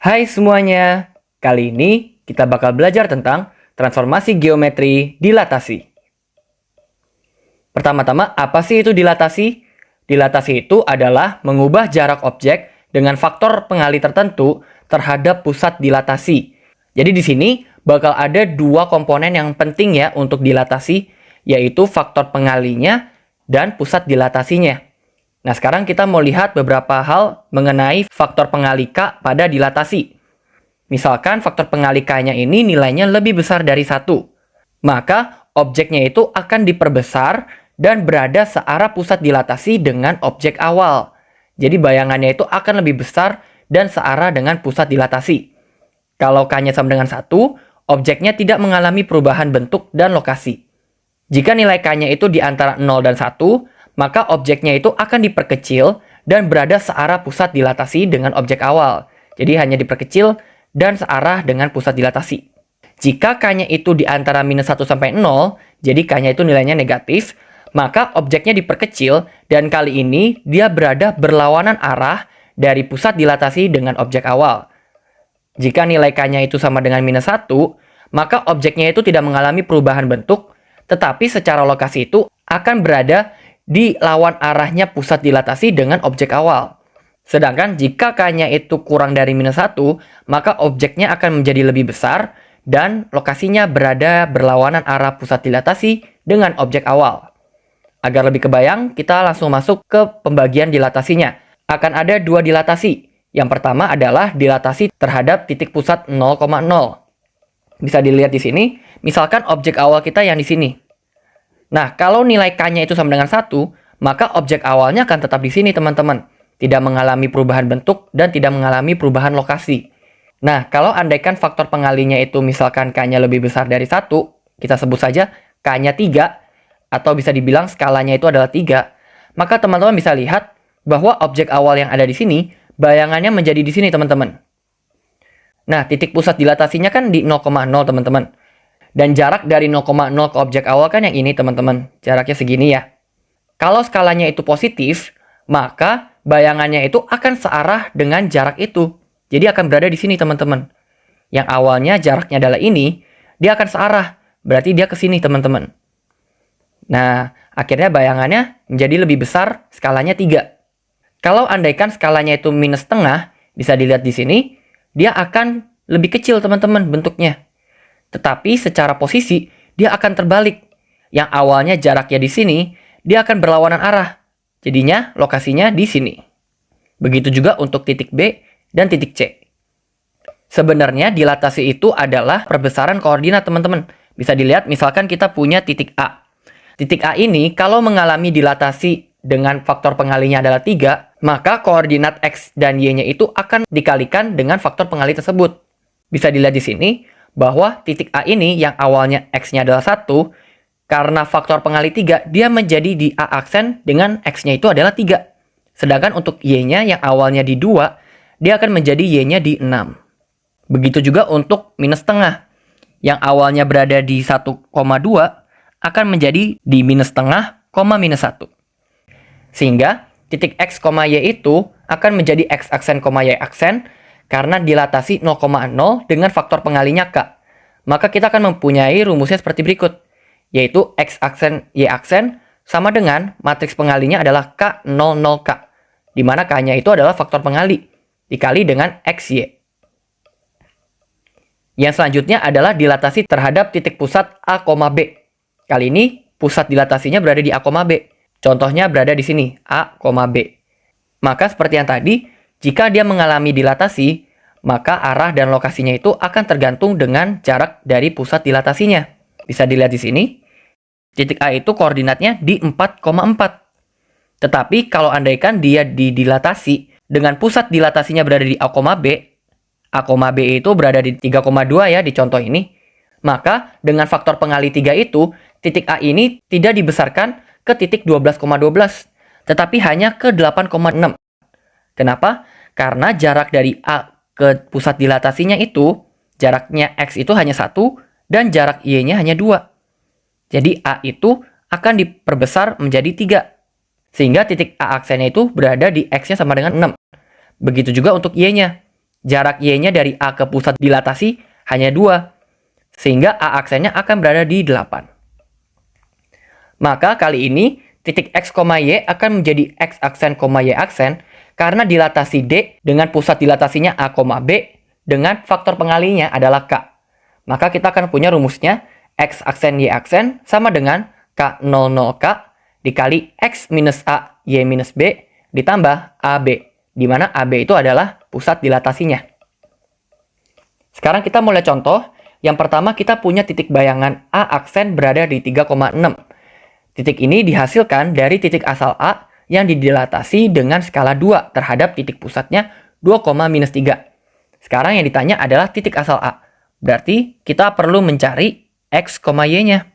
Hai semuanya, kali ini kita bakal belajar tentang transformasi geometri dilatasi. Pertama-tama, apa sih itu dilatasi? Dilatasi itu adalah mengubah jarak objek dengan faktor pengali tertentu terhadap pusat dilatasi. Jadi di sini bakal ada dua komponen yang penting ya untuk dilatasi, yaitu faktor pengalinya dan pusat dilatasinya. Nah, sekarang kita mau lihat beberapa hal mengenai faktor pengali K pada dilatasi. Misalkan faktor pengali K-nya ini nilainya lebih besar dari 1. Maka objeknya itu akan diperbesar dan berada searah pusat dilatasi dengan objek awal. Jadi bayangannya itu akan lebih besar dan searah dengan pusat dilatasi. Kalau K-nya sama dengan 1, objeknya tidak mengalami perubahan bentuk dan lokasi. Jika nilai K-nya itu di antara 0 dan 1, maka objeknya itu akan diperkecil dan berada searah pusat dilatasi dengan objek awal. Jadi hanya diperkecil dan searah dengan pusat dilatasi. Jika K-nya itu di antara minus 1 sampai 0, jadi K-nya itu nilainya negatif, maka objeknya diperkecil dan kali ini dia berada berlawanan arah dari pusat dilatasi dengan objek awal. Jika nilai K-nya itu sama dengan minus 1, maka objeknya itu tidak mengalami perubahan bentuk, tetapi secara lokasi itu akan berada di lawan arahnya pusat dilatasi dengan objek awal. Sedangkan jika K-nya itu kurang dari minus 1, maka objeknya akan menjadi lebih besar dan lokasinya berada berlawanan arah pusat dilatasi dengan objek awal. Agar lebih kebayang, kita langsung masuk ke pembagian dilatasinya. Akan ada dua dilatasi. Yang pertama adalah dilatasi terhadap titik pusat 0,0. Bisa dilihat di sini, misalkan objek awal kita yang di sini. Nah, kalau nilai K-nya itu sama dengan 1, maka objek awalnya akan tetap di sini, teman-teman. Tidak mengalami perubahan bentuk dan tidak mengalami perubahan lokasi. Nah, kalau andaikan faktor pengalinya itu misalkan K-nya lebih besar dari 1, kita sebut saja K-nya 3, atau bisa dibilang skalanya itu adalah 3, maka teman-teman bisa lihat bahwa objek awal yang ada di sini, bayangannya menjadi di sini, teman-teman. Nah, titik pusat dilatasinya kan di 0,0, teman-teman. Dan jarak dari 0,0 ke objek awal kan yang ini, teman-teman. Jaraknya segini ya. Kalau skalanya itu positif, maka bayangannya itu akan searah dengan jarak itu. Jadi akan berada di sini, teman-teman. Yang awalnya jaraknya adalah ini, dia akan searah. Berarti dia ke sini, teman-teman. Nah, akhirnya bayangannya menjadi lebih besar, skalanya 3. Kalau andaikan skalanya itu minus setengah, bisa dilihat di sini, dia akan lebih kecil, teman-teman, bentuknya. Tetapi secara posisi, dia akan terbalik. Yang awalnya jaraknya di sini, dia akan berlawanan arah. Jadinya, lokasinya di sini. Begitu juga untuk titik B dan titik C. Sebenarnya, dilatasi itu adalah perbesaran koordinat, teman-teman. Bisa dilihat, misalkan kita punya titik A. Titik A ini, kalau mengalami dilatasi dengan faktor pengalinya adalah 3, maka koordinat X dan Y-nya itu akan dikalikan dengan faktor pengali tersebut. Bisa dilihat di sini, bahwa titik A ini yang awalnya X-nya adalah 1, karena faktor pengali 3, dia menjadi di A aksen dengan X-nya itu adalah 3. Sedangkan untuk Y-nya yang awalnya di 2, dia akan menjadi Y-nya di 6. Begitu juga untuk minus setengah. Yang awalnya berada di 1,2, akan menjadi di minus setengah, minus 1. Sehingga titik X, Y itu akan menjadi X aksen, Y aksen, karena dilatasi 0,0 dengan faktor pengalinya K. Maka kita akan mempunyai rumusnya seperti berikut, yaitu X aksen, Y aksen sama dengan matriks pengalinya adalah K00K, di mana K-nya itu adalah faktor pengali, dikali dengan XY. Yang selanjutnya adalah dilatasi terhadap titik pusat A, B. Kali ini pusat dilatasinya berada di A, B. Contohnya berada di sini, A, B. Maka seperti yang tadi, jika dia mengalami dilatasi, maka arah dan lokasinya itu akan tergantung dengan jarak dari pusat dilatasinya. Bisa dilihat di sini, titik A itu koordinatnya di 4,4. Tetapi kalau andaikan dia didilatasi dengan pusat dilatasinya berada di A, B itu berada di 3,2 ya di contoh ini, maka dengan faktor pengali 3 itu, titik A ini tidak dibesarkan ke titik 12,12, tetapi hanya ke 8,6. Kenapa? Karena jarak dari A ke pusat dilatasinya itu, jaraknya X itu hanya 1, dan jarak Y-nya hanya 2. Jadi A itu akan diperbesar menjadi 3. Sehingga titik A aksennya itu berada di X-nya sama dengan 6. Begitu juga untuk Y-nya. jarak Y-nya dari A ke pusat dilatasi hanya 2, sehingga A aksennya akan berada di 8. Maka kali ini titik X, Y akan menjadi X aksen, Y aksen karena dilatasi D dengan pusat dilatasinya A, B dengan faktor pengalinya adalah K. Maka kita akan punya rumusnya X aksen, Y aksen sama dengan K00K dikali X minus A, Y minus B ditambah AB, di mana AB itu adalah pusat dilatasinya. Sekarang kita mulai contoh. Yang pertama kita punya titik bayangan A aksen berada di 3,6. Titik ini dihasilkan dari titik asal A yang didilatasi dengan skala 2 terhadap titik pusatnya 2,-3. Sekarang yang ditanya adalah titik asal A. Berarti kita perlu mencari X, Y-nya.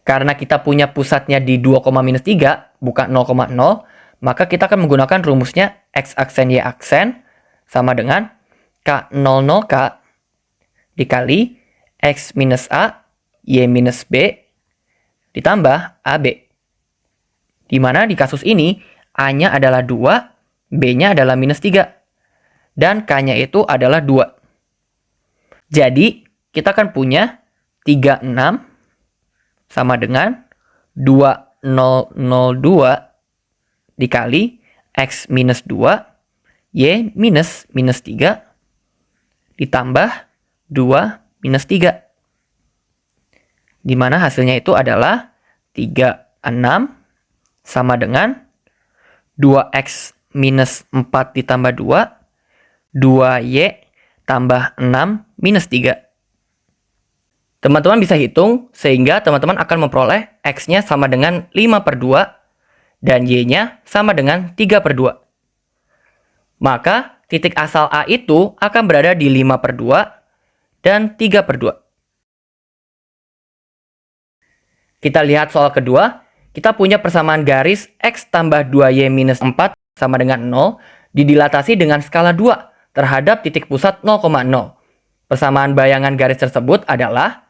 Karena kita punya pusatnya di 2,-3, bukan 0,0, maka kita akan menggunakan rumusnya X aksen, Y aksen sama dengan K00K dikali X minus A, Y minus B, ditambah AB. Di mana di kasus ini, A-nya adalah 2, B-nya adalah minus 3. Dan K-nya itu adalah 2. Jadi, kita akan punya 36 sama dengan 2002 dikali X minus 2, Y minus 3, ditambah 2 minus 3. Di mana hasilnya itu adalah 36 sama dengan 2X minus 4 ditambah 2, 2Y tambah 6 minus 3. Teman-teman bisa hitung sehingga teman-teman akan memperoleh X-nya sama dengan 5/2 dan Y-nya sama dengan 3/2. Maka titik asal A itu akan berada di 5/2 dan 3/2. Kita lihat soal kedua, kita punya persamaan garis X tambah 2Y minus 4 sama dengan 0 didilatasi dengan skala 2 terhadap titik pusat 0,0. Persamaan bayangan garis tersebut adalah,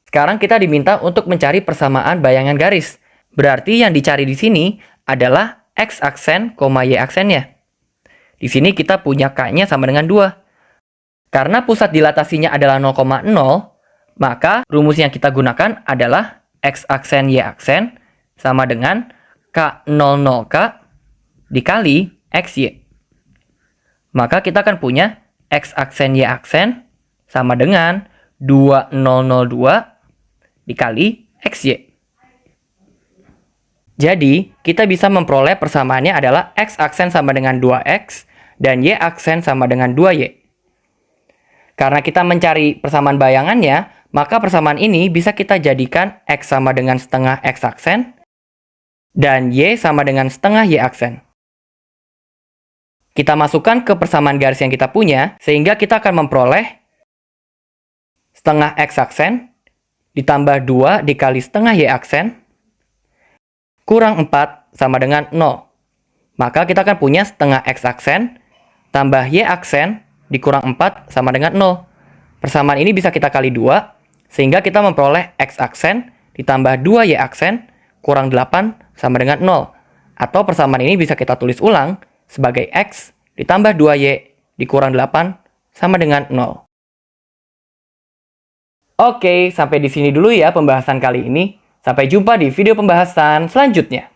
sekarang kita diminta untuk mencari persamaan bayangan garis. Berarti yang dicari di sini adalah X aksen, Y aksennya. Di sini kita punya K-nya sama dengan 2. Karena pusat dilatasinya adalah 0,0, maka rumus yang kita gunakan adalah X aksen, Y aksen sama dengan K00K dikali XY. Maka kita akan punya X aksen, Y aksen sama dengan 2002 dikali XY. Jadi, kita bisa memperoleh persamaannya adalah X aksen sama dengan 2X dan Y aksen sama dengan 2Y. Karena kita mencari persamaan bayangannya, maka persamaan ini bisa kita jadikan X sama dengan setengah X aksen dan Y sama dengan setengah Y aksen. Kita masukkan ke persamaan garis yang kita punya, sehingga kita akan memperoleh setengah X aksen ditambah 2 dikali setengah Y aksen kurang 4 sama dengan 0. Maka kita akan punya setengah X aksen tambah Y aksen dikurang 4 sama dengan 0. Persamaan ini bisa kita kali 2, sehingga kita memperoleh X aksen ditambah 2Y aksen kurang 8 sama dengan 0. Atau persamaan ini bisa kita tulis ulang sebagai X ditambah 2Y dikurang 8 sama dengan 0. Oke, sampai di sini dulu ya pembahasan kali ini. Sampai jumpa di video pembahasan selanjutnya.